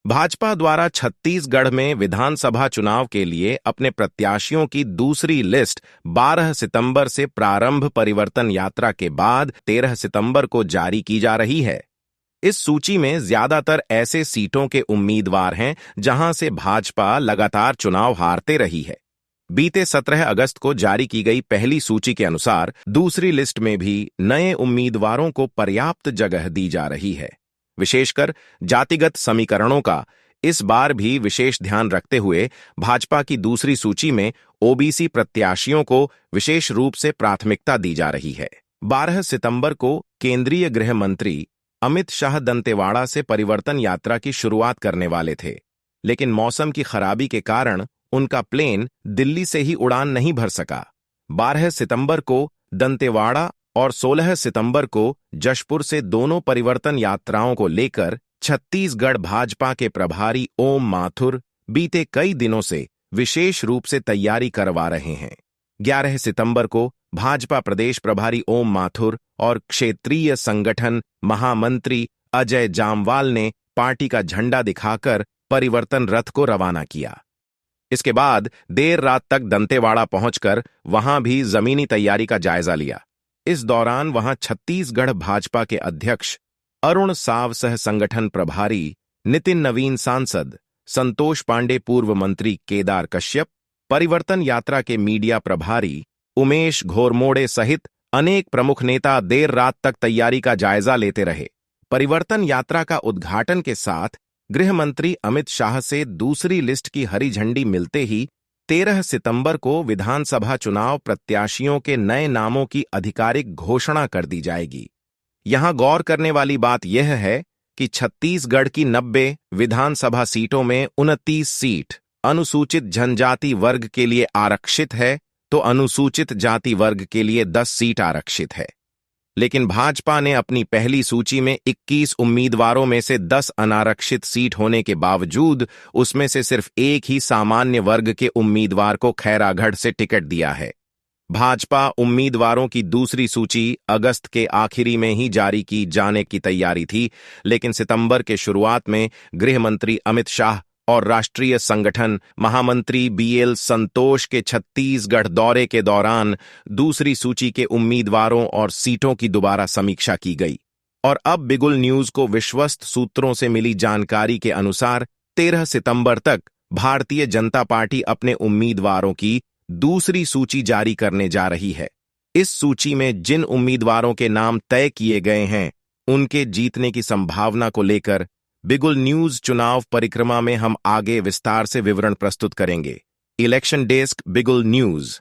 भाजपा द्वारा छत्तीसगढ़ में विधानसभा चुनाव के लिए अपने प्रत्याशियों की दूसरी लिस्ट 12 सितंबर से प्रारंभ परिवर्तन यात्रा के बाद 13 सितंबर को जारी की जा रही है। इस सूची में ज्यादातर ऐसे सीटों के उम्मीदवार हैं जहां से भाजपा लगातार चुनाव हारते रही है। बीते 17 अगस्त को जारी की गई पहली सूची के अनुसार दूसरी लिस्ट में भी नए उम्मीदवारों को पर्याप्त जगह दी जा रही है। विशेषकर जातिगत समीकरणों का इस बार भी विशेष ध्यान रखते हुए भाजपा की दूसरी सूची में ओबीसी प्रत्याशियों को विशेष रूप से प्राथमिकता दी जा रही है। 12 सितंबर को केंद्रीय गृह मंत्री अमित शाह दंतेवाड़ा से परिवर्तन यात्रा की शुरुआत करने वाले थे, लेकिन मौसम की खराबी के कारण उनका प्लेन दिल्ली से ही उड़ान नहीं भर सका। 12 सितंबर को दंतेवाड़ा और 16 सितंबर को जशपुर से दोनों परिवर्तन यात्राओं को लेकर छत्तीसगढ़ भाजपा के प्रभारी ओम माथुर बीते कई दिनों से विशेष रूप से तैयारी करवा रहे हैं। 11 सितंबर को भाजपा प्रदेश प्रभारी ओम माथुर और क्षेत्रीय संगठन महामंत्री अजय जामवाल ने पार्टी का झंडा दिखाकर परिवर्तन रथ को रवाना किया। इसके बाद देर रात तक दंतेवाड़ा पहुंचकर वहां भी जमीनी तैयारी का जायजा लिया। इस दौरान वहां छत्तीसगढ़ भाजपा के अध्यक्ष अरुण साव सह संगठन प्रभारी नितिन नवीन सांसद संतोष पांडे पूर्व मंत्री केदार कश्यप परिवर्तन यात्रा के मीडिया प्रभारी उमेश घोरमोड़े सहित अनेक प्रमुख नेता देर रात तक तैयारी का जायजा लेते रहे। परिवर्तन यात्रा का उद्घाटन के साथ गृह मंत्री अमित शाह से दूसरी लिस्ट की हरी झंडी मिलते ही 13 सितंबर को विधानसभा चुनाव प्रत्याशियों के नए नामों की आधिकारिक घोषणा कर दी जाएगी। यहां गौर करने वाली बात यह है कि छत्तीसगढ़ की 90 विधानसभा सीटों में 29 सीट अनुसूचित जनजाति वर्ग के लिए आरक्षित है, तो अनुसूचित जाति वर्ग के लिए 10 सीट आरक्षित है। लेकिन भाजपा ने अपनी पहली सूची में 21 उम्मीदवारों में से 10 अनारक्षित सीट होने के बावजूद उसमें से सिर्फ एक ही सामान्य वर्ग के उम्मीदवार को खैरागढ़ से टिकट दिया है। भाजपा उम्मीदवारों की दूसरी सूची अगस्त के आखिरी में ही जारी की जाने की तैयारी थी, लेकिन सितंबर के शुरुआत में गृह मंत्री अमित शाह और राष्ट्रीय संगठन महामंत्री बीएल संतोष के छत्तीसगढ़ दौरे के दौरान दूसरी सूची के उम्मीदवारों और सीटों की दोबारा समीक्षा की गई। और अब बिगुल न्यूज को विश्वस्त सूत्रों से मिली जानकारी के अनुसार 13 सितंबर तक भारतीय जनता पार्टी अपने उम्मीदवारों की दूसरी सूची जारी करने जा रही है। इस सूची में जिन उम्मीदवारों के नाम तय किए गए हैं उनके जीतने की संभावना को लेकर बिगुल न्यूज चुनाव परिक्रमा में हम आगे विस्तार से विवरण प्रस्तुत करेंगे। इलेक्शन डेस्क, बिगुल न्यूज।